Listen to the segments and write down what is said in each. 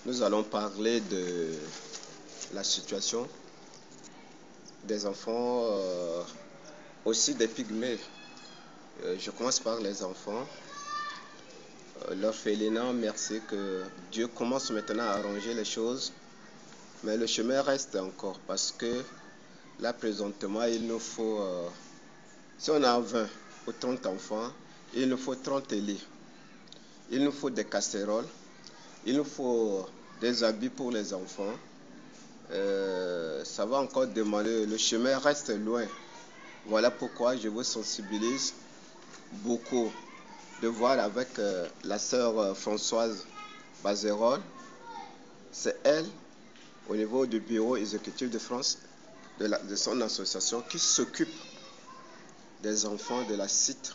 Nous allons parler de la situation des enfants, aussi des pygmées. Je commence par les enfants. L'orphelinat, merci que Dieu commence maintenant à arranger les choses. Mais le chemin reste encore parce que là, présentement, il nous faut, si on a 20 ou 30 enfants, il nous faut 30 lits. Il nous faut des casseroles. Il nous faut des habits pour les enfants. Ça va encore demander, le chemin reste loin. Voilà pourquoi je vous sensibilise beaucoup de voir avec la sœur Françoise Bazerol. C'est elle, au niveau du bureau exécutif de France, de son association, qui s'occupe des enfants de la site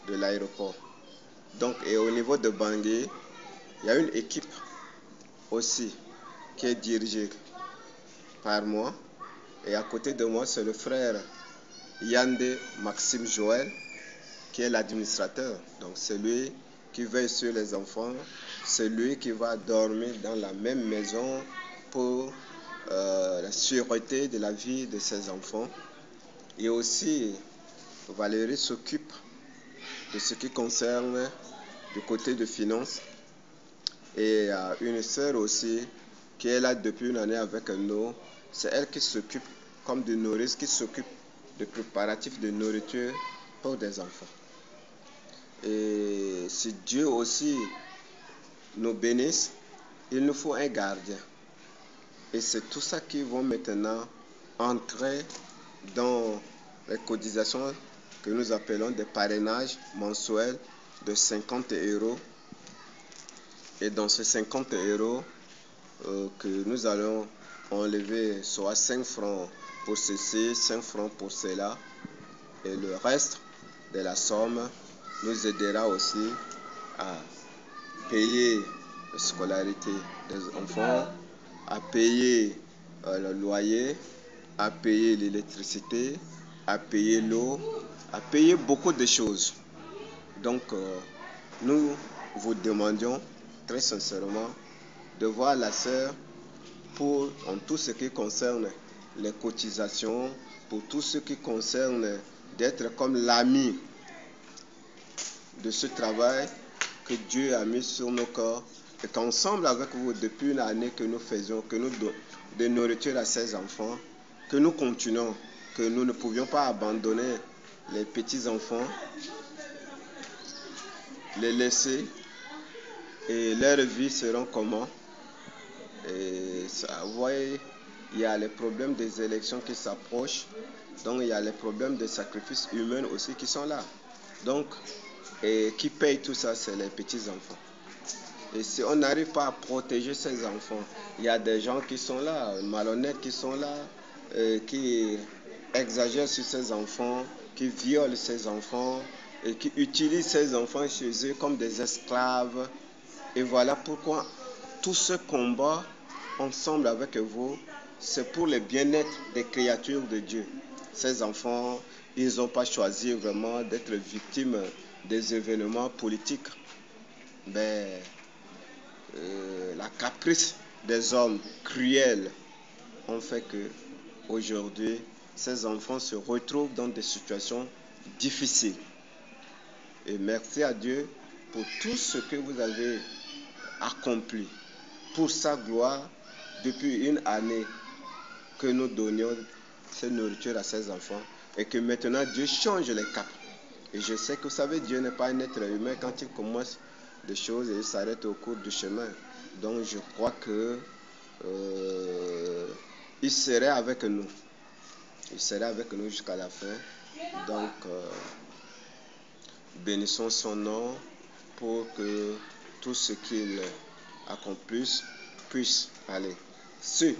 de l'aéroport. Donc, et au niveau de Bangui, il y a une équipe aussi qui est dirigée par moi. Et à côté de moi, c'est le frère Yandé Maxime Joël, qui est l'administrateur. Donc c'est lui qui veille sur les enfants, c'est lui qui va dormir dans la même maison pour la sûreté de la vie de ses enfants. Et aussi, Valérie s'occupe de ce qui concerne du côté de finances. Et il y a une sœur aussi qui est là depuis une année avec nous. C'est elle qui s'occupe, comme de nourrice, qui s'occupe de préparatifs de nourriture pour des enfants. Et si Dieu aussi nous bénisse, il nous faut un gardien. Et c'est tout ça qui va maintenant entrer dans les cotisations que nous appelons des parrainages mensuels de 50 €. Et dans ces 50 € que nous allons enlever soit 5 francs pour ceci, 5 francs pour cela. Et le reste de la somme nous aidera aussi à payer la scolarité des enfants, à payer le loyer, à payer l'électricité, à payer l'eau, à payer beaucoup de choses. Donc, nous vous demandions très sincèrement de voir la sœur pour en tout ce qui concerne les cotisations, pour tout ce qui concerne d'être comme l'ami de ce travail que Dieu a mis sur nos corps et qu'ensemble avec vous, depuis une année que nous faisions, que nous donnons de nourriture à ces enfants, que nous continuons, que nous ne pouvions pas abandonner les petits-enfants, les laisser, et leur vie seront comment? Et ça, vous voyez, il y a les problèmes des élections qui s'approchent, donc il y a les problèmes des sacrifices humains aussi qui sont là. Donc, et qui paye tout ça, c'est les petits-enfants. Et si on n'arrive pas à protéger ces enfants, il y a des gens qui sont là, malhonnêtes qui sont là, qui exagèrent sur ces enfants, qui violent ces enfants et qui utilisent ces enfants chez eux comme des esclaves. Et voilà pourquoi tout ce combat ensemble avec vous, c'est pour le bien-être des créatures de Dieu. Ces enfants, ils n'ont pas choisi vraiment d'être victimes des événements politiques. Mais la caprice des hommes cruels ont fait que aujourd'hui, ces enfants se retrouvent dans des situations difficiles. Et merci à Dieu pour tout ce que vous avez accompli pour sa gloire depuis une année que nous donnions cette nourriture à ces enfants et que maintenant Dieu change les caps. Et je sais que vous savez, Dieu n'est pas un être humain. Quand il commence des choses et il s'arrête au cours du chemin. Donc je crois que il serait avec nous. Il serait avec nous jusqu'à la fin. Donc bénissons son nom pour que tout ce qu'il accomplisse puisse aller. Ceux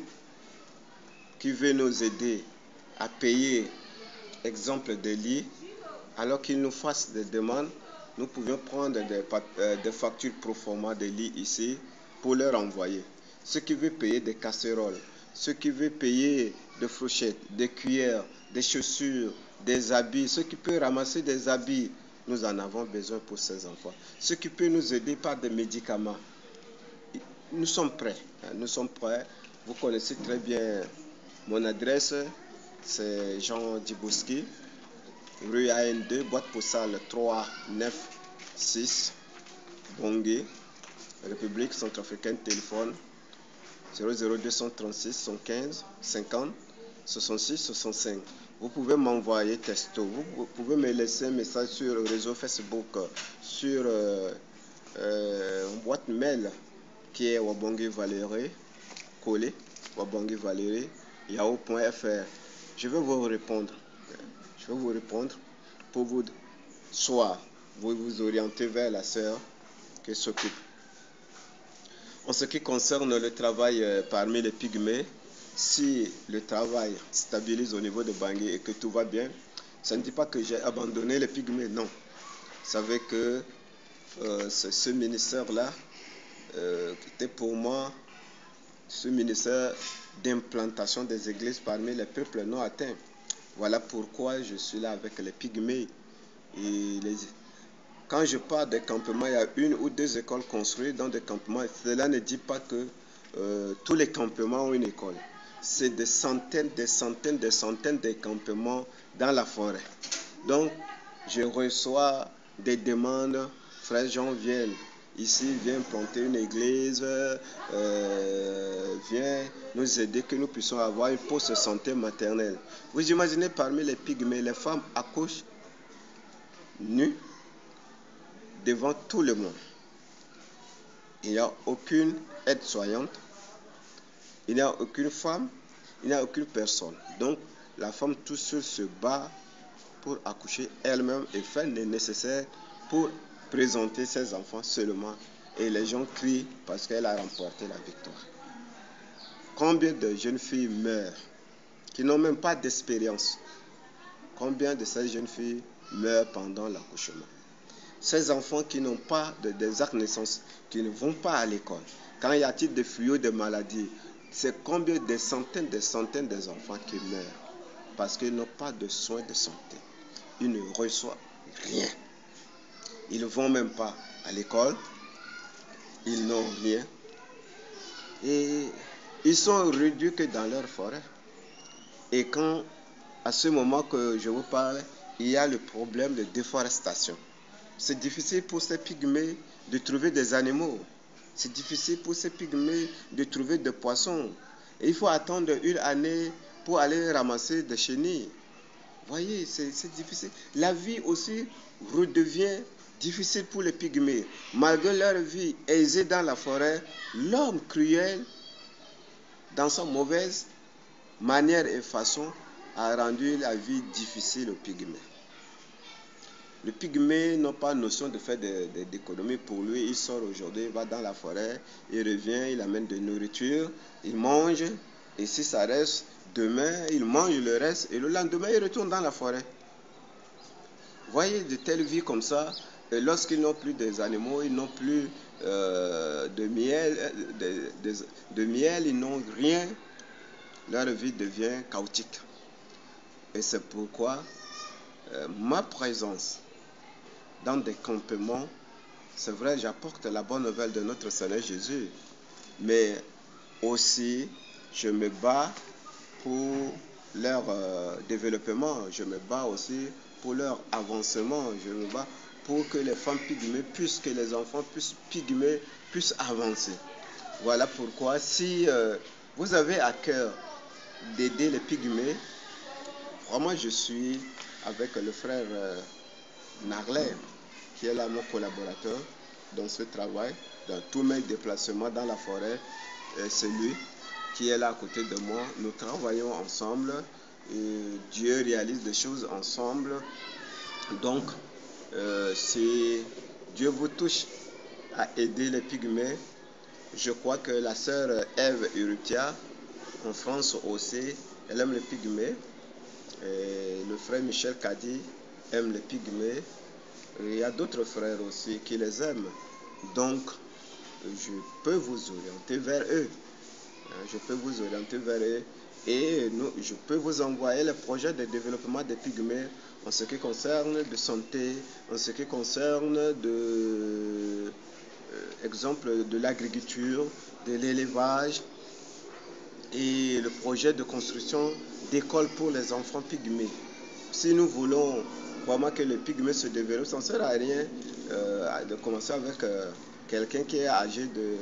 qui veulent nous aider à payer, exemple de lits, alors qu'ils nous fassent des demandes, nous pouvions prendre des factures pro forma de lits ici pour leur envoyer. Ceux qui veulent payer des casseroles, ceux qui veulent payer des fourchettes, des cuillères, des chaussures, des habits, ceux qui peuvent ramasser des habits, nous en avons besoin pour ces enfants. Ceux qui peuvent nous aider par des médicaments, nous sommes prêts. Nous sommes prêts. Vous connaissez très bien mon adresse. C'est Jean Dibouski, rue AN2, boîte postale 396, Bangui, République centrafricaine, téléphone 00236 115 50 66 65. Vous pouvez m'envoyer texto, vous pouvez me laisser un message sur le réseau Facebook, sur une boîte mail qui est Wabongi Valérie, collé, Wabongi Valérie, yahoo.fr. Je vais vous répondre. Je vais vous répondre pour vous, soit vous orienter vers la sœur qui s'occupe. En ce qui concerne le travail parmi les pygmées, si le travail stabilise au niveau de Bangui et que tout va bien, ça ne dit pas que j'ai abandonné les pygmées, non. Vous savez que ce ministère-là, qui était pour moi ce ministère d'implantation des églises parmi les peuples non atteints. Voilà pourquoi je suis là avec les pygmées. Quand je parle des campements, il y a une ou deux écoles construites dans des campements. Cela ne dit pas que tous les campements ont une école. C'est des centaines de campements dans la forêt. Donc, je reçois des demandes. Frère Jean, viens ici, viens planter une église, viens nous aider que nous puissions avoir une poste de santé maternelle. Vous imaginez parmi les pygmées, les femmes accouchent nues devant tout le monde. Il n'y a aucune aide-soignante, il n'y a aucune femme, il n'y a aucune personne. Donc, la femme tout seule se bat pour accoucher elle-même et faire le nécessaire pour présenter ses enfants seulement. Et les gens crient parce qu'elle a remporté la victoire. Combien de jeunes filles meurent qui n'ont même pas d'expérience? Combien de ces jeunes filles meurent pendant l'accouchement? Ces enfants qui n'ont pas des actes de naissance, qui ne vont pas à l'école, quand il y a-t-il des fléaux de maladies, c'est combien de centaines d'enfants qui meurent parce qu'ils n'ont pas de soins de santé. Ils ne reçoivent rien. Ils ne vont même pas à l'école. Ils n'ont rien. Et ils sont réduits que dans leur forêt. Et quand, à ce moment que je vous parle, il y a le problème de déforestation. C'est difficile pour ces pygmées de trouver des animaux. C'est difficile pour ces pygmées de trouver des poissons. Et il faut attendre une année pour aller ramasser des chenilles. Vous voyez, c'est difficile. La vie aussi redevient difficile pour les pygmées. Malgré leur vie aisée dans la forêt, l'homme cruel, dans sa mauvaise manière et façon, a rendu la vie difficile aux pygmées. Le pygmée n'a pas notion de faire d'économie pour lui. Il sort aujourd'hui, il va dans la forêt, il revient, il amène de nourriture, il mange, et si ça reste, demain, il mange le reste, et le lendemain, il retourne dans la forêt. Vous voyez de telles vies comme ça, et lorsqu'ils n'ont plus des animaux, ils n'ont plus de miel, ils n'ont rien, leur vie devient chaotique. Et c'est pourquoi ma présence dans des campements, c'est vrai, j'apporte la bonne nouvelle de notre Seigneur Jésus, mais aussi je me bats pour leur développement, je me bats aussi pour leur avancement, je me bats pour que les femmes pygmées puissent, que les enfants pygmées puissent avancer. Voilà pourquoi si vous avez à cœur d'aider les pygmées, vraiment je suis avec le frère Narlet, qui est là mon collaborateur dans ce travail, dans tous mes déplacements dans la forêt, c'est lui qui est là à côté de moi. Nous travaillons ensemble et Dieu réalise des choses ensemble. Donc, si Dieu vous touche à aider les pygmées, je crois que la sœur Ève Urrutia, en France aussi, elle aime les pygmées. Et le frère Michel Kadi aime les pygmées. Et il y a d'autres frères aussi qui les aiment. Donc, je peux vous orienter vers eux. Je peux vous orienter vers eux. Et je peux vous envoyer les projets de développement des pygmées en ce qui concerne de santé, en ce qui concerne exemple de l'agriculture, de l'élevage et le projet de construction d'écoles pour les enfants pygmées. Si nous voulons vraiment que les pygmées se développent, ça ne sert à rien de commencer avec quelqu'un qui est âgé de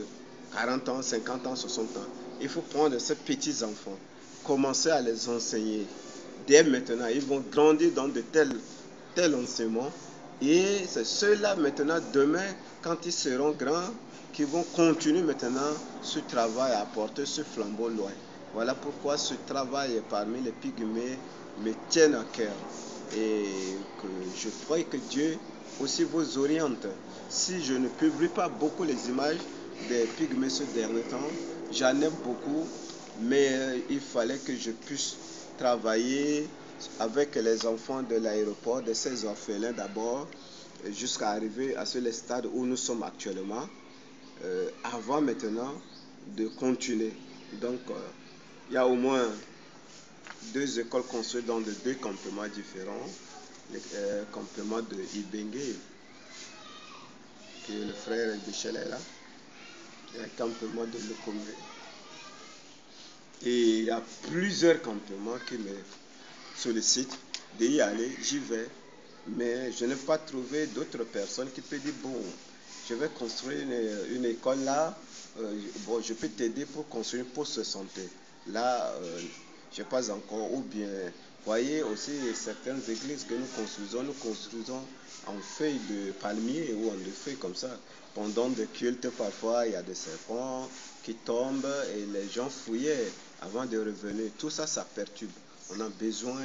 40 ans, 50 ans, 60 ans. Il faut prendre ces petits enfants, commencer à les enseigner. Dès maintenant, ils vont grandir dans de tels enseignements. Et c'est ceux-là maintenant, demain, quand ils seront grands, qui vont continuer maintenant ce travail à porter ce flambeau loin. Voilà pourquoi ce travail parmi les pygmées me tient à cœur. Et que je prie que Dieu aussi vous oriente. Si je ne publie pas beaucoup les images des pygmées ce dernier temps, j'en aime beaucoup, mais il fallait que je puisse travailler avec les enfants de l'aéroport, de ces orphelins d'abord, jusqu'à arriver à ce stade où nous sommes actuellement, avant maintenant de continuer. Donc, il y a au moins 2 écoles construites dans de 2 campements différents. Le campement de Ibengue, que le frère Michel est là, et le campement de Lekombe. Et il y a plusieurs campements qui me sollicitent d'y aller, j'y vais, mais je n'ai pas trouvé d'autres personnes qui peuvent dire, bon, je vais construire une école là, bon, je peux t'aider pour construire une poste de santé. Là, je n'ai pas encore, ou bien, voyez aussi certaines églises que nous construisons en feuilles de palmier ou en de feuilles comme ça. Pendant des cultes, parfois, il y a des serpents qui tombent et les gens fouillaient avant de revenir. Tout ça, ça perturbe. On a besoin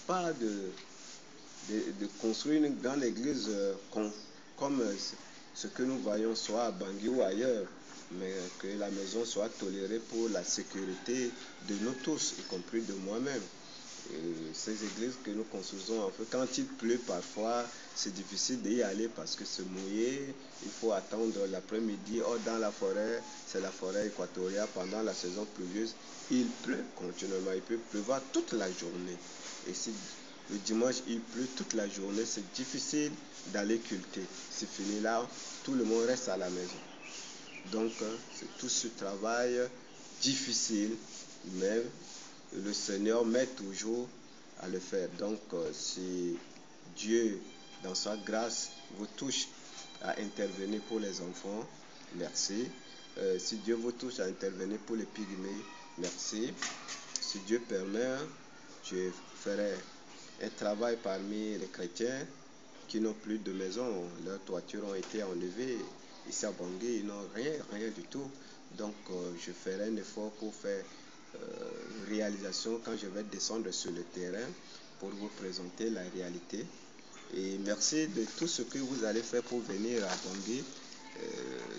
pas de construire une grande église comme ce que nous voyons soit à Bangui ou ailleurs, mais que la maison soit tolérée pour la sécurité de nous tous, y compris de moi-même. Et ces églises que nous construisons, en fait, quand il pleut parfois, c'est difficile d'y aller parce que c'est mouillé, il faut attendre l'après-midi. Or, dans la forêt, c'est la forêt équatoriale, pendant la saison pluvieuse, il pleut continuellement, il peut pleuvoir toute la journée. Et si le dimanche, il pleut toute la journée, c'est difficile d'aller culter. C'est fini là, tout le monde reste à la maison. Donc, c'est tout ce travail difficile, mais le Seigneur m'aide toujours à le faire. Donc, si Dieu, dans sa grâce, vous touche à intervenir pour les enfants, merci. Si Dieu vous touche à intervenir pour les pygmées, merci. Si Dieu permet, je ferai un travail parmi les chrétiens qui n'ont plus de maison. Leurs toitures ont été enlevées. Ici à Bangui, ils n'ont rien du tout. Donc, je ferai un effort pour faire réalisation quand je vais descendre sur le terrain pour vous présenter la réalité. Et merci de tout ce que vous allez faire pour venir à Bangui.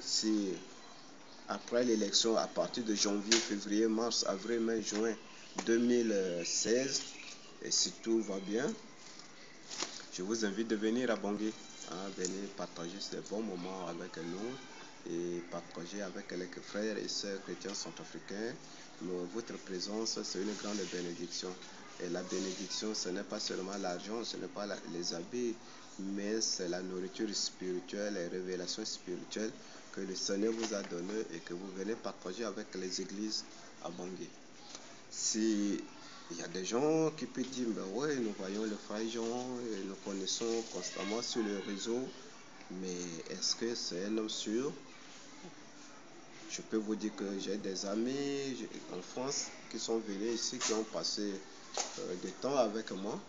Si après l'élection, à partir de janvier, février, mars, avril, mai, juin 2016, et si tout va bien, je vous invite de venir à Bangui, venir partager ces bons moments avec nous et partager avec les frères et sœurs chrétiens centrafricains. Votre présence, c'est une grande bénédiction. Et la bénédiction, ce n'est pas seulement l'argent, ce n'est pas les habits, mais c'est la nourriture spirituelle, les révélations spirituelles que le Seigneur vous a données et que vous venez partager avec les églises à Bangui. Si il y a des gens qui peuvent dire, ben ouais, nous voyons le frère Jean, et nous connaissons constamment sur le réseau, mais est-ce que c'est un homme sûr? Je peux vous dire que j'ai des amis en France qui sont venus ici, qui ont passé du temps avec moi.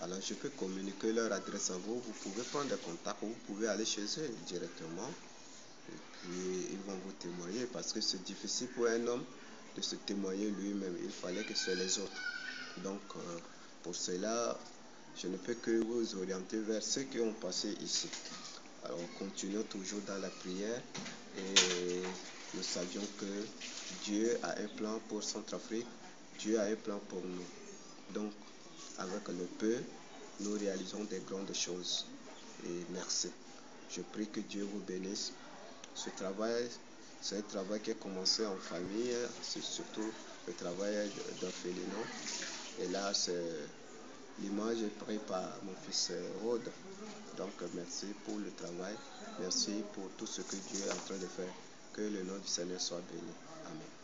Alors je peux communiquer leur adresse à vous, vous pouvez prendre des contacts, vous pouvez aller chez eux directement. Et puis ils vont vous témoigner parce que c'est difficile pour un homme de se témoigner lui-même. Il fallait que ce soit les autres. Donc pour cela, je ne peux que vous orienter vers ceux qui ont passé ici. Alors continuons toujours dans la prière et nous savions que Dieu a un plan pour Centrafrique, Dieu a un plan pour nous. Donc avec le peu, nous réalisons des grandes choses. Et merci. Je prie que Dieu vous bénisse. Ce travail, c'est un travail qui a commencé en famille, c'est surtout le travail d'orphelinat. Et là, c'est l'image est prise par mon fils Rode. Donc merci pour le travail, merci pour tout ce que Dieu est en train de faire. Que le nom du Seigneur soit béni. Amen.